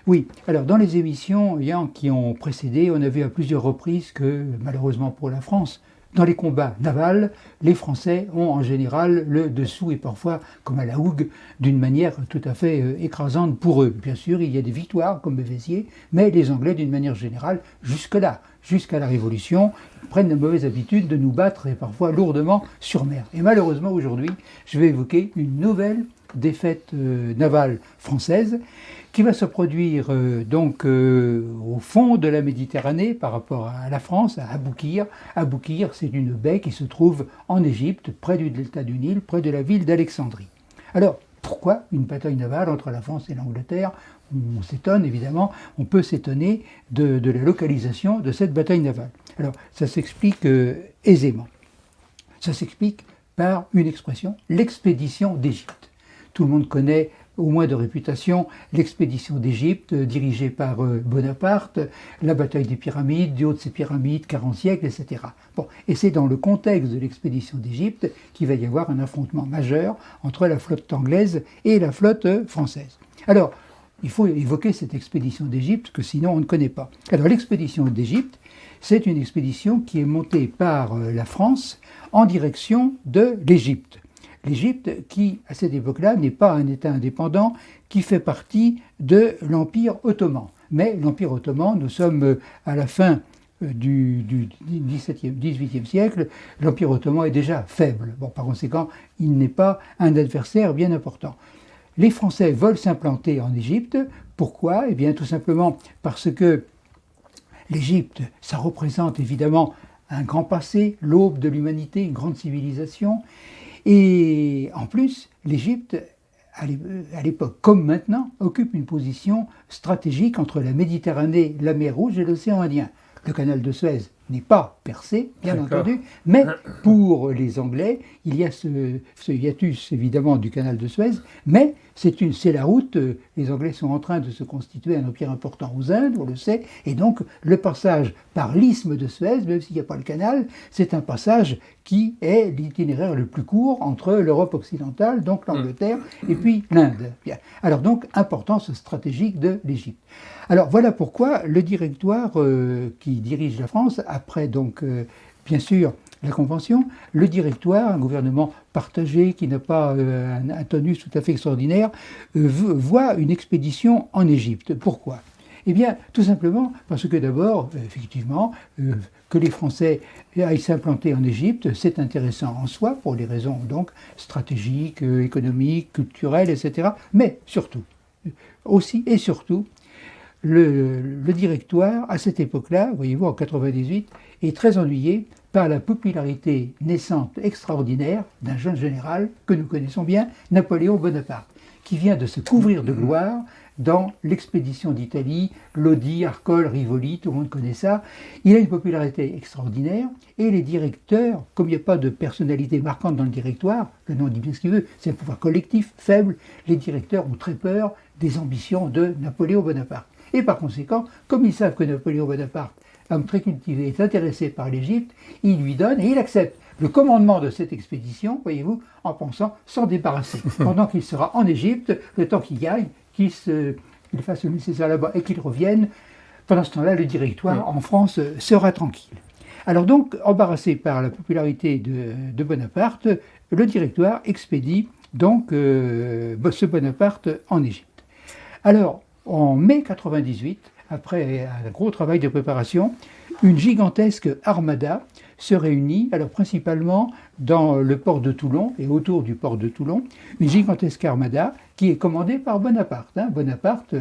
Oui, alors dans les émissions qui ont précédé, on a vu à plusieurs reprises que, malheureusement pour la France, dans les combats navals, les Français ont en général le dessous et parfois, comme à la hougue, d'une manière tout à fait écrasante pour eux. Bien sûr, il y a des victoires comme Bévésier, mais les Anglais, d'une manière générale, jusque-là, jusqu'à la Révolution, prennent la mauvaise habitude de nous battre et parfois lourdement sur mer. Et malheureusement, aujourd'hui, je vais évoquer une nouvelle défaite navale française qui va se produire au fond de la Méditerranée par rapport à la France, à Aboukir. Aboukir, c'est une baie qui se trouve en Égypte, près du delta du Nil, près de la ville d'Alexandrie. Alors, pourquoi une bataille navale entre la France et l'Angleterre? On s'étonne évidemment, on peut s'étonner de la localisation de cette bataille navale. Alors, ça s'explique aisément. Ça s'explique par une expression, l'expédition d'Égypte. Tout le monde connaît, au moins de réputation, l'expédition d'Égypte dirigée par Bonaparte, la bataille des pyramides, du haut de ces pyramides, 40 siècles, etc. Bon, et c'est dans le contexte de l'expédition d'Égypte qu'il va y avoir un affrontement majeur entre la flotte anglaise et la flotte française. Alors, il faut évoquer cette expédition d'Égypte, que sinon on ne connaît pas. Alors, l'expédition d'Égypte, c'est une expédition qui est montée par la France en direction de l'Égypte. L'Égypte, qui, à cette époque-là, n'est pas un État indépendant, qui fait partie de l'Empire ottoman. Mais l'Empire ottoman, nous sommes à la fin du XVIIIe siècle, l'Empire ottoman est déjà faible. Bon, par conséquent, il n'est pas un adversaire bien important. Les Français veulent s'implanter en Égypte. Pourquoi? Eh bien, tout simplement parce que l'Égypte, ça représente évidemment un grand passé, l'aube de l'humanité, une grande civilisation. Et en plus, l'Égypte, à l'époque comme maintenant, occupe une position stratégique entre la Méditerranée, la mer Rouge et l'océan Indien. Le canal de Suez n'est pas percé, bien entendu, mais pour les Anglais, il y a ce hiatus évidemment du canal de Suez, mais c'est la route, les Anglais sont en train de se constituer un empire important aux Indes, on le sait, et donc le passage par l'isthme de Suez, même s'il n'y a pas le canal, c'est un passage qui est l'itinéraire le plus court entre l'Europe occidentale, donc l'Angleterre, et puis l'Inde. Bien. Alors donc, importance stratégique de l'Égypte. Alors voilà pourquoi le directoire qui dirige la France, après donc bien sûr la Convention, le directoire, un gouvernement partagé qui n'a pas un tonus tout à fait extraordinaire, voit une expédition en Égypte. Pourquoi? Eh bien, tout simplement parce que d'abord, effectivement, que les Français aillent s'implanter en Égypte, c'est intéressant en soi, pour des raisons donc stratégiques, économiques, culturelles, etc. Mais surtout, aussi et surtout, le directoire, à cette époque-là, voyez-vous, en 98, est très ennuyé par la popularité naissante extraordinaire d'un jeune général que nous connaissons bien, Napoléon Bonaparte, qui vient de se couvrir de gloire dans l'expédition d'Italie, Lodi, Arcole, Rivoli, tout le monde connaît ça. Il a une popularité extraordinaire et les directeurs, comme il n'y a pas de personnalité marquante dans le directoire, le nom dit bien ce qu'il veut, c'est un pouvoir collectif faible, les directeurs ont très peur des ambitions de Napoléon Bonaparte. Et par conséquent, comme ils savent que Napoléon Bonaparte, homme très cultivé, est intéressé par l'Égypte, il lui donne et il accepte le commandement de cette expédition, voyez-vous, en pensant s'en débarrasser. Pendant qu'il sera en Égypte, le temps qu'il y aille, qu'il fasse le nécessaire là-bas et qu'il revienne, pendant ce temps-là, le directoire en France sera tranquille. Alors donc, embarrassé par la popularité de Bonaparte, le directoire expédie donc ce Bonaparte en Égypte. Alors, en mai 98, après un gros travail de préparation, une gigantesque armada se réunit, alors principalement dans le port de Toulon et autour du port de Toulon, une gigantesque armada qui est commandée par Bonaparte. Bonaparte,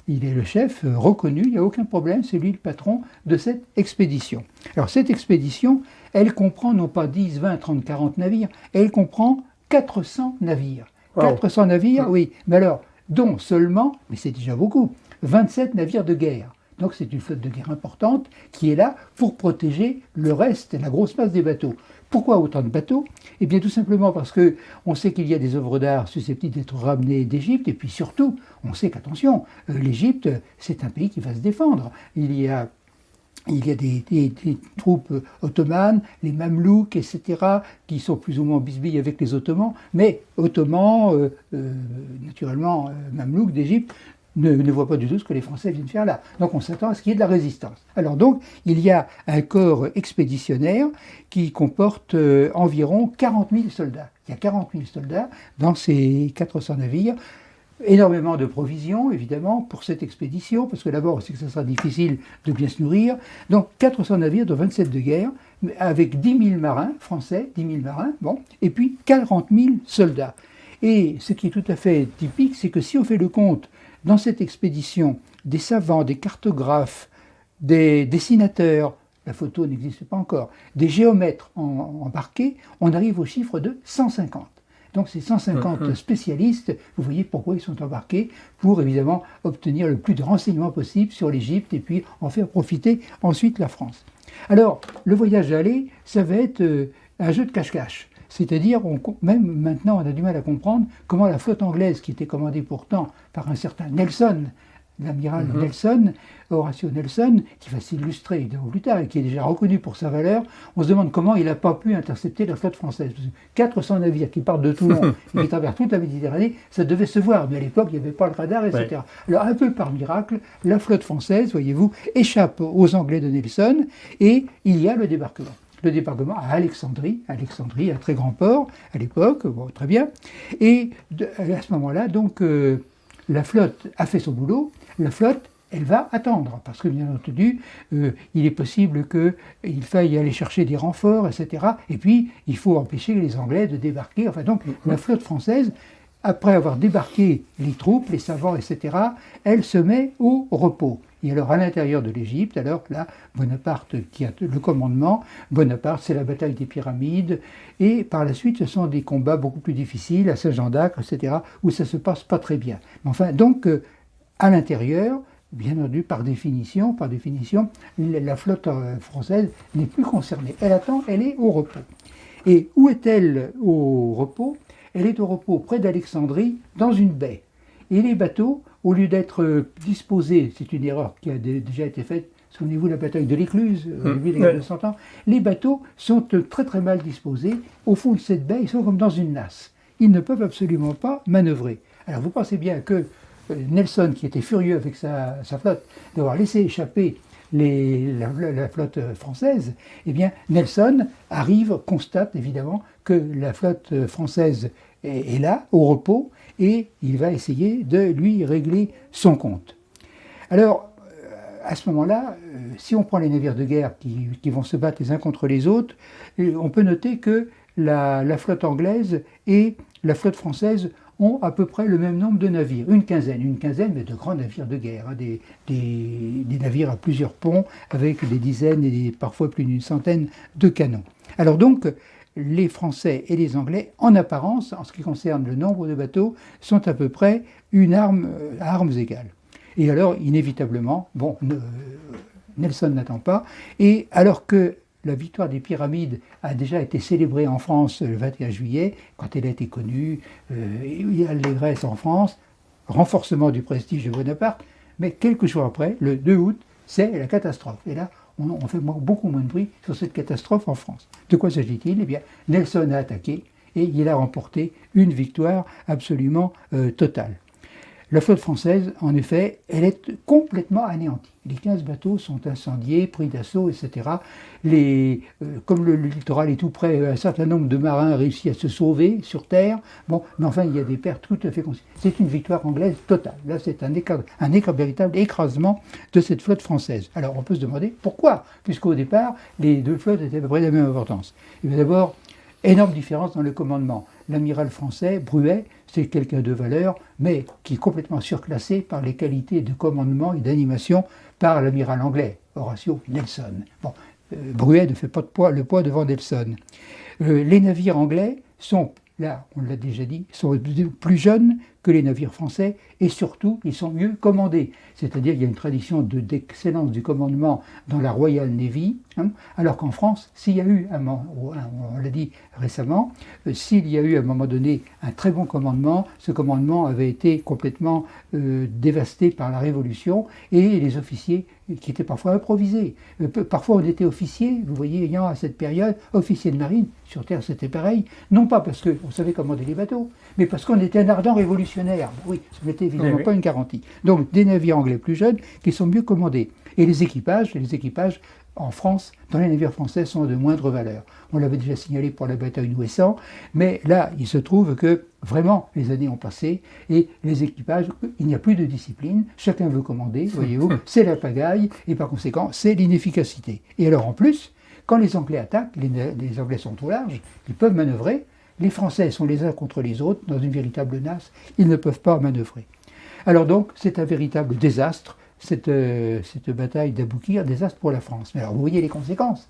il est le chef reconnu, il n'y a aucun problème, c'est lui le patron de cette expédition. Alors cette expédition, elle comprend non pas 10, 20, 30, 40 navires, elle comprend 400 navires. Wow. 400 navires, oui, mais alors, dont seulement, mais c'est déjà beaucoup, 27 navires de guerre. Donc c'est une flotte de guerre importante qui est là pour protéger le reste, la grosse masse des bateaux. Pourquoi autant de bateaux? Eh bien tout simplement parce qu'on sait qu'il y a des œuvres d'art susceptibles d'être ramenées d'Égypte, et puis surtout, on sait qu'attention, l'Égypte, c'est un pays qui va se défendre. Il y a des troupes ottomanes, les Mamelouks, etc., qui sont plus ou moins en bisbille avec les Ottomans, mais Ottomans, naturellement Mamelouks d'Égypte, ne voit pas du tout ce que les Français viennent faire là. Donc on s'attend à ce qu'il y ait de la résistance. Alors donc, il y a un corps expéditionnaire qui comporte environ 40 000 soldats. Il y a 40 000 soldats dans ces 400 navires. Énormément de provisions, évidemment, pour cette expédition, parce que d'abord, c'est que ça sera difficile de bien se nourrir. Donc 400 navires, dont 27 de guerre, avec 10 000 marins français, 10 000 marins, bon, et puis 40 000 soldats. Et ce qui est tout à fait typique, c'est que si on fait le compte dans cette expédition des savants, des cartographes, des dessinateurs, la photo n'existe pas encore, des géomètres embarqués, on arrive au chiffre de 150. Donc ces 150 spécialistes, vous voyez pourquoi ils sont embarqués, pour évidemment obtenir le plus de renseignements possible sur l'Égypte et puis en faire profiter ensuite la France. Alors, le voyage aller, ça va être un jeu de cache-cache. C'est-à-dire, même maintenant, on a du mal à comprendre comment la flotte anglaise, qui était commandée pourtant par un certain Nelson, l'amiral Nelson, Horatio Nelson, qui va s'illustrer plus tard et qui est déjà reconnu pour sa valeur, on se demande comment il n'a pas pu intercepter la flotte française. Parce que 400 navires qui partent de Toulon et qui traversent toute la Méditerranée, ça devait se voir, mais à l'époque, il n'y avait pas le radar, etc. Ouais. Alors, un peu par miracle, la flotte française, voyez-vous, échappe aux Anglais de Nelson et il y a le débarquement. Le débarquement à Alexandrie, un très grand port à l'époque, bon, très bien. Et à ce moment-là, donc, la flotte a fait son boulot. La flotte, elle va attendre, parce que bien entendu, il est possible qu'il faille aller chercher des renforts, etc. Et puis, il faut empêcher les Anglais de débarquer. Enfin, donc, la flotte française, après avoir débarqué les troupes, les savants, etc., elle se met au repos. Et alors, à l'intérieur de l'Égypte, alors là, Bonaparte qui a le commandement, Bonaparte, c'est la bataille des Pyramides, et par la suite, ce sont des combats beaucoup plus difficiles, à Saint-Jean d'Acre, etc., où ça se passe pas très bien. Mais enfin, donc, à l'intérieur, bien entendu, par définition, la flotte française n'est plus concernée. Elle attend, elle est au repos. Et où est-elle au repos ? Elle est au repos près d'Alexandrie, dans une baie. Et les bateaux, au lieu d'être disposés, c'est une erreur qui a déjà été faite, souvenez-vous de la bataille de l'Écluse, au début des 200 ans, les bateaux sont très très mal disposés. Au fond de cette baie, ils sont comme dans une nasse. Ils ne peuvent absolument pas manœuvrer. Alors vous pensez bien que Nelson, qui était furieux avec sa flotte d'avoir laissé échapper la flotte française, eh bien Nelson arrive, constate évidemment que la flotte française est là, au repos, et il va essayer de lui régler son compte. Alors, à ce moment-là, si on prend les navires de guerre qui vont se battre les uns contre les autres, on peut noter que la flotte anglaise et la flotte française ont à peu près le même nombre de navires, une quinzaine, mais de grands navires de guerre, hein, des navires à plusieurs ponts, avec des dizaines et parfois plus d'une centaine de canons. Alors donc, les Français et les Anglais, en apparence, en ce qui concerne le nombre de bateaux, sont à peu près à armes égales. Et alors, inévitablement, Nelson n'attend pas, et alors que la victoire des Pyramides a déjà été célébrée en France le 21 juillet, quand elle a été connue, il y a l'allégresse en France, renforcement du prestige de Bonaparte, mais quelques jours après, le 2 août, c'est la catastrophe. Et là, on fait beaucoup moins de bruit sur cette catastrophe en France. De quoi s'agit-il ? Eh bien, Nelson a attaqué et il a remporté une victoire absolument totale. La flotte française, en effet, elle est complètement anéantie. Les 15 bateaux sont incendiés, pris d'assaut, etc. Comme le littoral est tout près, un certain nombre de marins réussissent à se sauver sur terre. Bon, mais enfin, il y a des pertes tout à fait considérables. C'est une victoire anglaise totale. Là, c'est un véritable écrasement de cette flotte française. Alors, on peut se demander pourquoi, puisqu'au départ, les deux flottes étaient à peu près de la même importance. Et bien d'abord, énorme différence dans le commandement. L'amiral français, Bruet, c'est quelqu'un de valeur, mais qui est complètement surclassé par les qualités de commandement et d'animation par l'amiral anglais, Horatio Nelson. Bon, Bruet ne fait pas le poids devant Nelson. Les navires anglais sont, là, on l'a déjà dit, sont plus jeunes que les navires français, et surtout, ils sont mieux commandés. C'est-à-dire qu'il y a une tradition d'excellence du commandement dans la Royal Navy, hein, alors qu'en France, s'il y a eu, on l'a dit récemment, s'il y a eu à un moment donné un très bon commandement, ce commandement avait été complètement dévasté par la Révolution, et les officiers qui étaient parfois improvisés. Parfois on était officier, vous voyez, ayant à cette période, officier de marine, sur Terre c'était pareil, non pas parce qu'on savait commander les bateaux, mais parce qu'on était un ardent révolutionnaire. révolutionnaire. Oui, ce n'était évidemment pas une garantie. Donc des navires anglais plus jeunes qui sont mieux commandés. Et les équipages en France, dans les navires français, sont de moindre valeur. On l'avait déjà signalé pour la bataille d'Ouessant, mais là, il se trouve que vraiment, les années ont passé et les équipages, il n'y a plus de discipline, chacun veut commander, voyez-vous, c'est la pagaille et par conséquent, c'est l'inefficacité. Et alors en plus, quand les Anglais attaquent, les Anglais sont au large, ils peuvent manœuvrer, les Français sont les uns contre les autres dans une véritable nasse, ils ne peuvent pas manœuvrer. Alors donc, c'est un véritable désastre. Cette bataille d'Aboukir, désastre pour la France. Mais alors vous voyez les conséquences.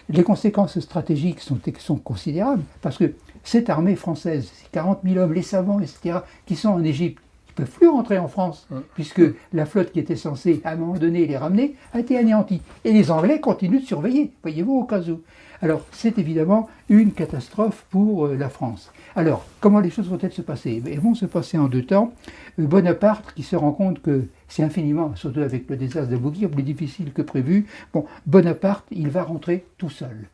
Les conséquences stratégiques sont considérables, parce que cette armée française, ces 40 000 hommes, les savants, etc., qui sont en Égypte, ne peuvent plus rentrer en France, puisque la flotte qui était censée, à un moment donné, les ramener, a été anéantie. Et les Anglais continuent de surveiller, voyez-vous, au cas où. Alors, c'est évidemment une catastrophe pour la France. Alors, comment les choses vont-elles se passer? Elles vont se passer en deux temps. Bonaparte, qui se rend compte que c'est infiniment, surtout avec le désastre d'Aboukir, plus difficile que prévu. Bon, Bonaparte, il va rentrer tout seul.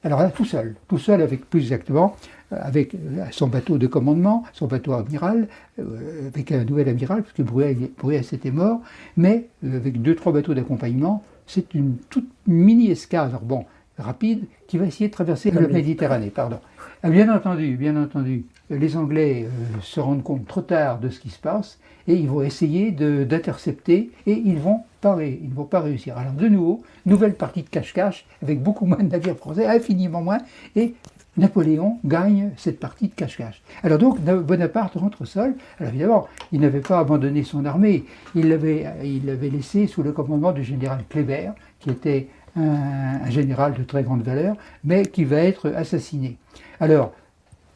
Alors là, tout seul avec, plus exactement, avec son bateau de commandement, son bateau amiral, avec un nouvel amiral, parce que Brueys était mort, mais avec 2-3 bateaux d'accompagnement, c'est une toute mini-escale, alors bon, rapide, qui va essayer de traverser la Méditerranée, pardon. Bien entendu, les Anglais se rendent compte trop tard de ce qui se passe, et ils vont essayer d'intercepter, et ils ne vont pas réussir. Alors de nouveau, nouvelle partie de cache-cache, avec beaucoup moins de navires français, infiniment moins, et Napoléon gagne cette partie de cache-cache. Alors donc, Bonaparte rentre seul. Alors évidemment, il n'avait pas abandonné son armée, il l'avait laissé sous le commandement du général Kléber, qui était un général de très grande valeur, mais qui va être assassiné. Alors,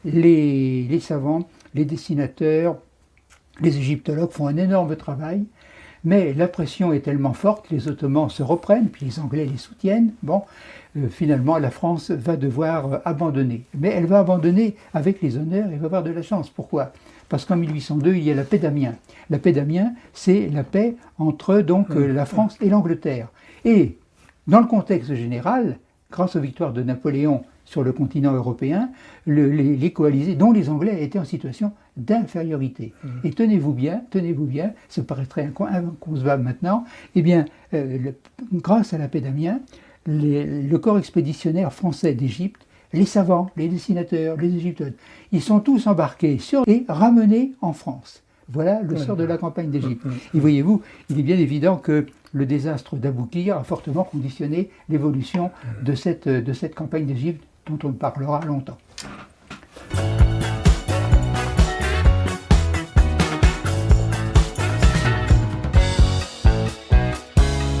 les savants, les dessinateurs, les égyptologues font un énorme travail, mais la pression est tellement forte, les Ottomans se reprennent, puis les Anglais les soutiennent. Bon, finalement, la France va devoir abandonner. Mais elle va abandonner avec les honneurs et va avoir de la chance. Pourquoi? Parce qu'en 1802, il y a la paix d'Amiens. La paix d'Amiens, c'est la paix entre donc la France et l'Angleterre. Et dans le contexte général, grâce aux victoires de Napoléon sur le continent européen, les coalisés, dont les Anglais, étaient en situation d'infériorité. Et tenez-vous bien, ça paraîtrait inconcevable maintenant, eh bien, grâce à la paix d'Amiens, le corps expéditionnaire français d'Égypte, les savants, les dessinateurs, les égyptologues, ils sont tous embarqués et ramenés en France. Voilà le sort de la campagne d'Égypte. Et voyez-vous, il est bien évident que le désastre d'Aboukir a fortement conditionné l'évolution de cette campagne d'Égypte dont on parlera longtemps.